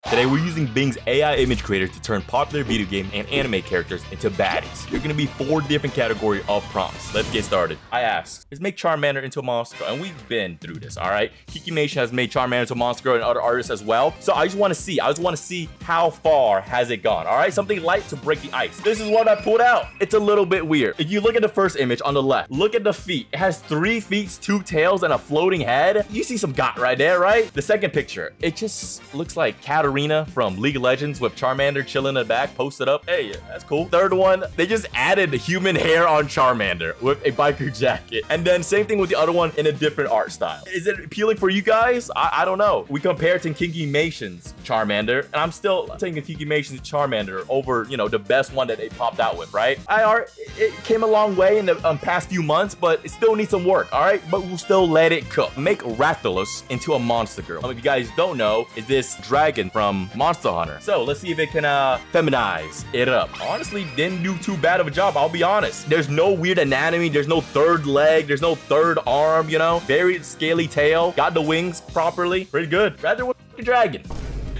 Today, we're using Bing's AI image creator to turn popular video game and anime characters into baddies. There are going to be 4 different categories of prompts. Let's get started. I asked, is make Charmander into a monster? And we've been through this, all right? Kikimation has made Charmander into a monster and other artists as well. So I just want to see how far has it gone, all right? Something light to break the ice. This is what I pulled out. It's a little bit weird. If you look at the first image on the left, look at the feet. It has 3 feet, 2 tails, and a floating head. You see some got right there, right? The second picture, it just looks like Katarina from League of Legends with Charmander chilling in the back, posted up. Hey, that's cool. Third one, they just added human hair on Charmander with a biker jacket. And then same thing with the other one in a different art style. Is it appealing for you guys? I don't know. We compared to Kikimation's Charmander, and I'm still taking Kikimation's Charmander over, you know, the best one that they popped out with, right? It came a long way in the past few months, but it still needs some work, all right? But we'll still let it cook. Make Rathalos into a monster girl. If you guys don't know, is this dragon from Monster Hunter. So let's see if it can feminize it up. Honestly, didn't do too bad of a job, I'll be honest. There's no weird anatomy, there's no third leg, there's no third arm, you know? Very scaly tail, got the wings properly. Pretty good. Rather with a dragon.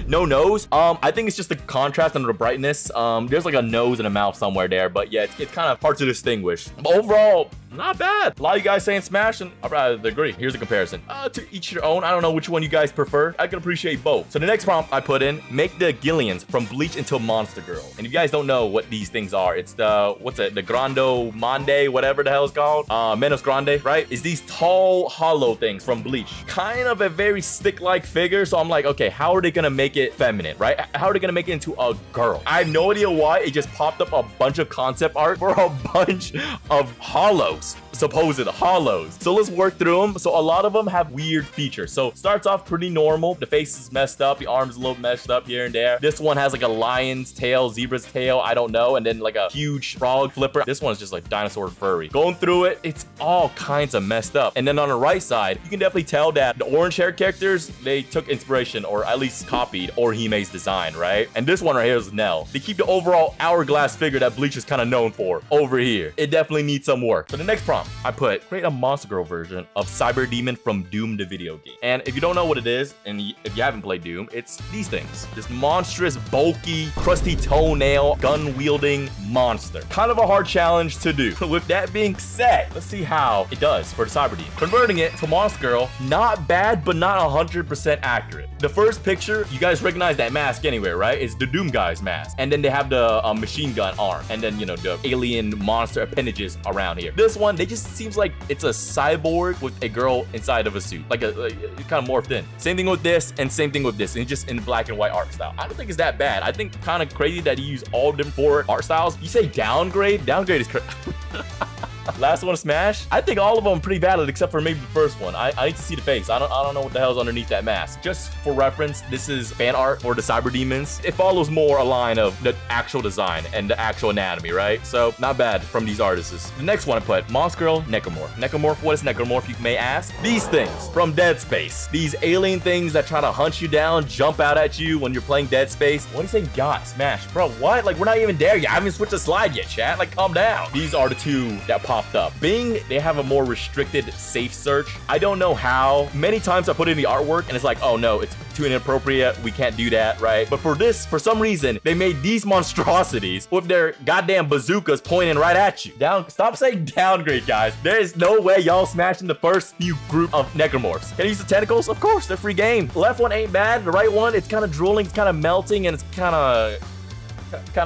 No nose. I think it's just the contrast and the brightness. There's like a nose and a mouth somewhere there, but yeah, it's kind of hard to distinguish. But overall, not bad. A lot of you guys saying smash, and I'd rather agree. Here's a comparison. To each your own. I don't know which one you guys prefer. I can appreciate both. So the next prompt I put in, make the Gillians from Bleach into a monster girl. And if you guys don't know what these things are, it's the, what's it? The Grando Mande, whatever the hell it's called. Menos Grande, right? It's these tall, hollow things from Bleach. Kind of a very stick-like figure. So I'm like, okay, how are they gonna make it feminine, right? How are they gonna make it into a girl? I have no idea why it just popped up a bunch of concept art for a bunch of hollows. Supposed hollows. So let's work through them. So a lot of them have weird features. So starts off pretty normal. The face is messed up. The arms a little messed up here and there. This one has like a lion's tail, zebra's tail, I don't know. And then like a huge frog flipper. This one's just like dinosaur furry. Going through it, it's all kinds of messed up. And then on the right side, you can definitely tell that the orange hair characters, they took inspiration or at least copied Orihime's design, right? And this one right here is Nell. They keep the overall hourglass figure that Bleach is kind of known for over here. It definitely needs some work. So the next prompt I put, create a monster girl version of Cyber Demon from Doom the video game. And if you don't know what it is, and if you haven't played Doom, it's these things. This monstrous, bulky, crusty toenail, gun-wielding monster. Kind of a hard challenge to do. With that being said, let's see how it does for the Cyber Demon. Converting it to monster girl, not bad, but not 100% accurate. The first picture, you guys recognize that mask anywhere, right? It's the Doom guy's mask. And then they have the machine gun arm. And then, you know, the alien monster appendages around here. This one, they just seems like it's a cyborg with a girl inside of a suit. Like it kind of morphed in. Same thing with this and same thing with this. And just in black and white art style. I don't think it's that bad. I think kind of crazy that you use all them 4 art styles. You say downgrade? Downgrade is crazy. Last one, Smash. I think all of them are pretty valid except for maybe the first one. I need to see the face. I don't know what the hell's underneath that mask. Just for reference, this is fan art for the Cyber Demons. It follows more a line of the actual design and the actual anatomy, right? So not bad from these artists. The next one I put, Monster Girl Necromorph. Necromorph, what is Necromorph, you may ask? These things from Dead Space. These alien things that try to hunt you down, jump out at you when you're playing Dead Space. What do you say, God, Smash? Bro, what? Like, we're not even there yet. I haven't switched the slide yet, chat. Like, calm down. These are the 2 that popped up. Bing, they have a more restricted safe search. I don't know how. Many times I put in the artwork and it's like, oh no, it's too inappropriate. We can't do that, right? But for this, for some reason, they made these monstrosities with their goddamn bazookas pointing right at you. Stop saying downgrade, guys. There is no way y'all smashing the first few group of necromorphs. Can I use the tentacles? Of course, they're free game. The left one ain't bad. The right one, it's kind of drooling, it's kind of melting, and it's kind of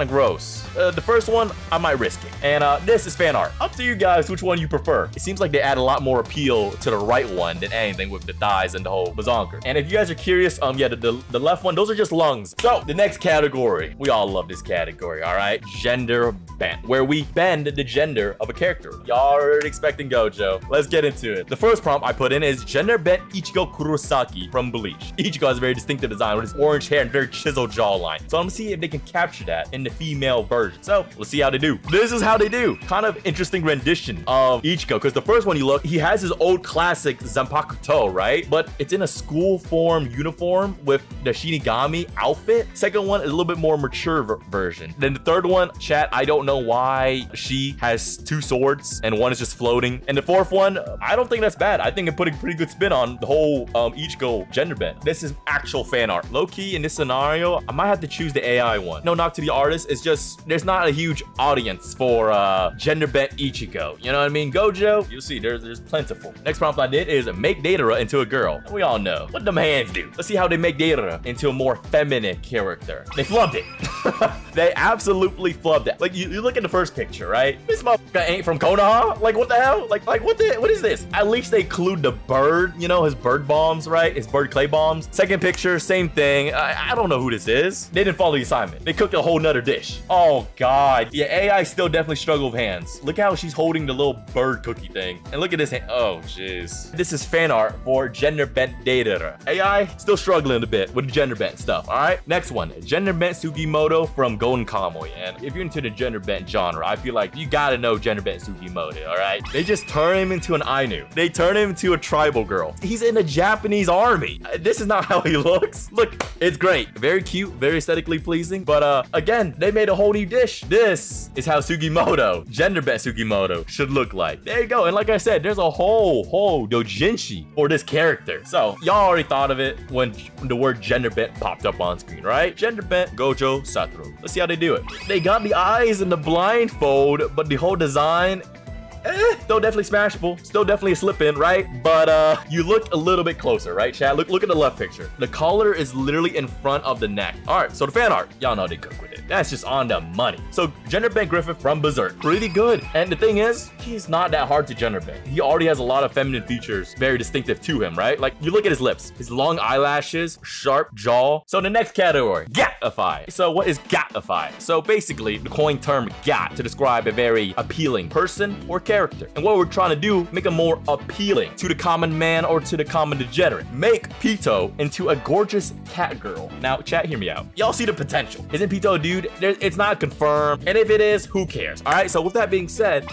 gross. The first one, I might risk it. And this is fan art. Up to you guys which one you prefer. It seems like they add a lot more appeal to the right one than anything with the thighs and the whole bazonker. And if you guys are curious, yeah, the left one, those are just lungs. So the next category, we all love this category, all right? Gender bent, where we bend the gender of a character. Y'all are expecting Gojo. Let's get into it. The first prompt I put in is gender bent Ichigo Kurosaki from Bleach. Ichigo has a very distinctive design with his orange hair and very chiseled jawline. So I'm gonna see if they can capture that that in the female version. So let's see how they do. This is how they do. Kind of interesting rendition of Ichigo, because the first one you look, he has his old classic Zanpakuto, right? But it's in a school form uniform with the Shinigami outfit. Second one is a little bit more mature version. Then the third one, chat, I don't know why she has 2 swords and one is just floating. And the fourth one, I don't think that's bad. I think it put a pretty good spin on the whole Ichigo gender bent. This is actual fan art. Low-key, in this scenario, I might have to choose the AI one. No knock to the artist. It's just, there's not a huge audience for gender bent Ichigo. You know what I mean? Gojo, you'll see, there's plentiful. Next prompt I did is make Deidara into a girl. We all know what them hands do. Let's see how they make Deidara into a more feminine character. They flubbed it. They absolutely flubbed it. Like, you look at the first picture, right? This motherfucker ain't from Konoha. Like, what the hell? Like what is this? At least they include the bird, you know, his bird bombs, right? His bird clay bombs. Second picture, same thing. I don't know who this is. They didn't follow the assignment. They cooked a whole nother dish. Oh, God. Yeah, AI still definitely struggle with hands. Look how she's holding the little bird cookie thing. And look at this hand. Oh, jeez. This is fan art for gender bent Deidara. AI still struggling a bit with the gender bent stuff, all right? Next one, gender bent Sugimoto from Golden Kamuy. And if you're into the gender bent genre, I feel like you gotta know gender bent Sugimoto, all right? They just turn him into an Ainu. They turn him into a tribal girl. He's in the Japanese army. This is not how he looks. Look, it's great. Very cute, very aesthetically pleasing. But again, they made a whole new dish. This is how Sugimoto, gender bent Sugimoto, should look like. There you go. And like I said, there's a whole doujinshi for this character. So y'all already thought of it when the word gender bent popped up on screen, right? Gender bent Gojo Satoru. Let's see how they do it. They got the eyes and the blindfold, but the whole design, still definitely smashable, still definitely a slip in, right? But you look a little bit closer, right, chat? Look at the left picture. The collar is literally in front of the neck. All right, so the fan art, y'all know they cook with it. That's just on the money. So gender bent Griffith from Berserk, pretty good. And the thing is, he's not that hard to gender bent. He already has a lot of feminine features, very distinctive to him, right? Like, you look at his lips, his long eyelashes, sharp jaw. So the next category, gatify. So what is gatify? So basically, the coined term gat to describe a very appealing person or character. And what we're trying to do, make him more appealing to the common man or to the common degenerate. Make Pito into a gorgeous cat girl. Now, chat, hear me out. Y'all see the potential. Isn't Pito a dude? It's not confirmed. And if it is, who cares? All right, so with that being said,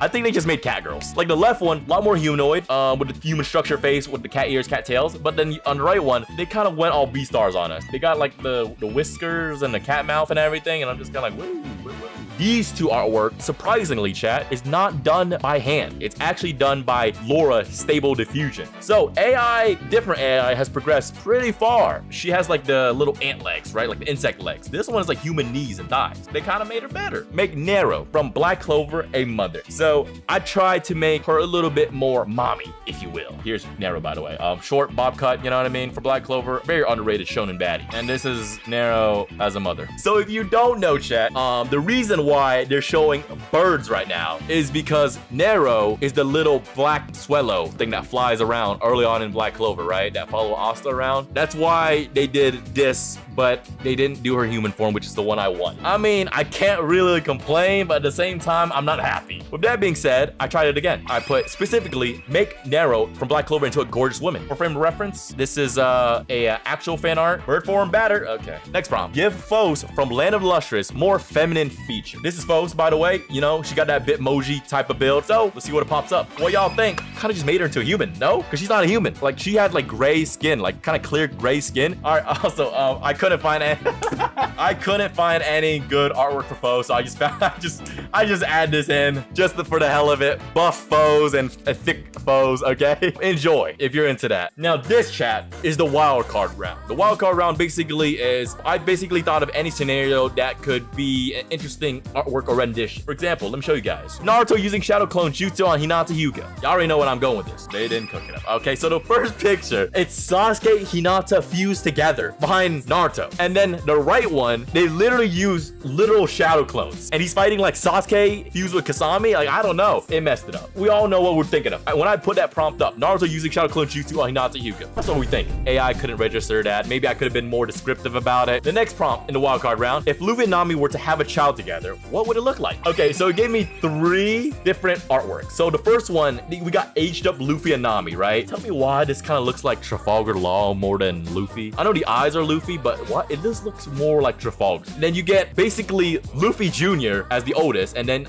I think they just made cat girls. Like the left one, a lot more humanoid, with the human structure face, with the cat ears, cat tails. But then on the right one, they kind of went all B-stars on us. They got like the whiskers and the cat mouth and everything. And I'm just kind of like, woo. These two artwork, surprisingly, chat, is not done by hand. It's actually done by Laura Stable Diffusion. So AI, different AI, has progressed pretty far. She has like the little ant legs, right? Like the insect legs. This one is like human knees and thighs. They kind of made her better. Make Nero from Black Clover a mother. So I tried to make her a little bit more mommy, if you will. Here's Nero, by the way. Short bob cut, you know what I mean? For Black Clover, very underrated shonen baddie. And this is Nero as a mother. So if you don't know, chat, the reason why they're showing birds right now is because Nero is the little black swallow thing that flies around early on in Black Clover, right? That follow Asta around. That's why they did this, but they didn't do her human form, which is the one I want. I mean, I can't really complain, but at the same time, I'm not happy. With that being said, I tried it again. I put specifically make Nero from Black Clover into a gorgeous woman. For frame of reference, this is actual fan art. Bird form batter. Okay. Next prompt. Give Foes from Land of Lustrous more feminine feature. This is Foes, by the way. You know, she got that Bitmoji type of build. So let's see what it pops up. What y'all think? Kind of just made her into a human, no? Because she's not a human. Like, she had like gray skin, like kind of clear gray skin. All right. Also, I couldn't find any. I couldn't find any good artwork for Foes, so I just found I just add this in just for the hell of it. Buff Foes and thick Foes, okay? Enjoy if you're into that. Now this, chat, is the wild card round. The wild card round basically is, I basically thought of any scenario that could be an interesting artwork or rendition. For example, let me show you guys. Naruto using Shadow Clone Jutsu on Hinata Hyuga. Y'all already know what I'm going with this. They didn't cook it up. Okay, so the first picture, it's Sasuke, Hinata fused together behind Naruto. And then the right one, they literally use literal Shadow clones. And he's fighting like Sasuke Sasuke fused with Kasami? Like, I don't know. It messed it up. We all know what we're thinking of. When I put that prompt up, Naruto using Shadow Clone Jutsu on Hinata Hyuga. That's what we think. AI couldn't register that. Maybe I could have been more descriptive about it. The next prompt in the wildcard round, if Luffy and Nami were to have a child together, what would it look like? Okay, so it gave me 3 different artworks. So the first one, we got aged up Luffy and Nami, right? Tell me why this kind of looks like Trafalgar Law more than Luffy. I know the eyes are Luffy, but what? It just looks more like Trafalgar. And then you get basically Luffy Jr. as the oldest, and then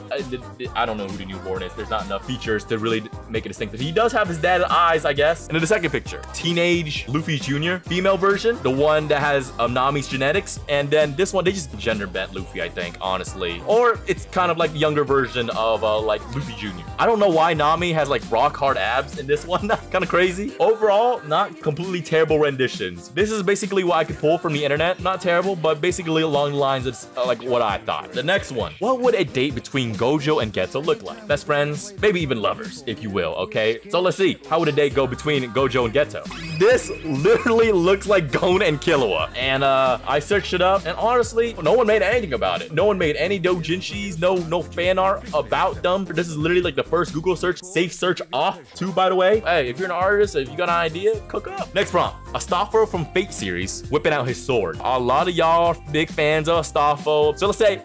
I don't know who the newborn is. There's not enough features to really make it distinctive. He does have his dad's eyes, I guess. And then the second picture, teenage Luffy Jr. female version, the one that has Nami's genetics, and then this one, they just gender bent Luffy, I think, honestly. Or it's kind of like the younger version of like Luffy Jr. I don't know why Nami has like rock hard abs in this one. Kind of crazy. Overall, not completely terrible renditions. This is basically what I could pull from the internet. Not terrible, but basically along the lines of like what I thought. The next one, what would a date between Gojo and Geto look like? Best friends, maybe even lovers, if you will, okay? So let's see. How would a date go between Gojo and Geto? This literally looks like Gon and Killua. And I searched it up, and honestly, no one made anything about it. No one made any doujinshis, no fan art about them. This is literally like the first Google search, safe search off too, by the way. Hey, if you're an artist, if you got an idea, cook up. Next prompt, Astolfo from Fate series whipping out his sword. A lot of y'all are big fans of Astolfo, so let's say,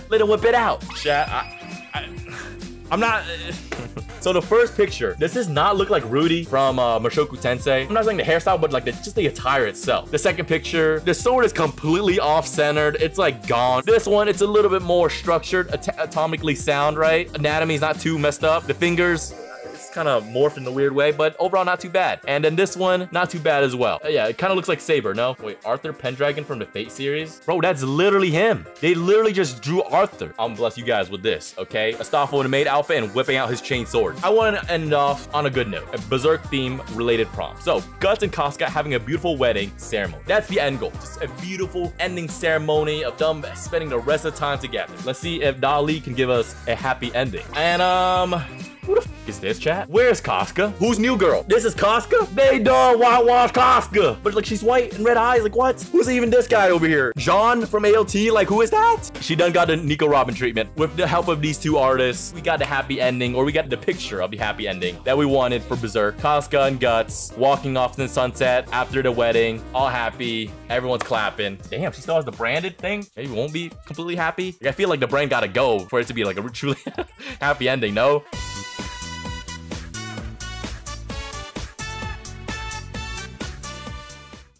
let him whip it out. Chat, I'm not. So the first picture, this does not look like Rudy from Mushoku Tensei. I'm not saying the hairstyle, but like just the attire itself. The second picture, the sword is completely off-centered. It's like gone. This one, it's a little bit more structured, atomically sound, right? Anatomy's not too messed up. The fingers, kind of morphed in a weird way, but overall not too bad. And then this one, not too bad as well. Yeah, it kind of looks like Saber, no? Wait, Arthur Pendragon from the Fate series? Bro, that's literally him. They literally just drew Arthur. I'm gonna bless you guys with this, okay? Astolfo in a maid outfit and whipping out his chain sword. I want to end off on a good note, a Berserk theme related prompt. So, Guts and Casca having a beautiful wedding ceremony. That's the end goal. Just a beautiful ending ceremony of them spending the rest of the time together. Let's see if Dali can give us a happy ending. And who the f is this, chat? Where's Casca? Who's new girl? This is Casca? They done whitewash Casca. But like she's white and red eyes, like what? Who's even this guy over here? John from ALT, like who is that? She done got the Nico Robin treatment. With the help of these two artists, we got the happy ending, or we got the picture of the happy ending that we wanted for Berserk. Casca and Guts walking off in the sunset after the wedding, all happy, everyone's clapping. Damn, she still has the branded thing. Maybe won't be completely happy. I feel like the brand gotta go for it to be like a truly happy ending, no?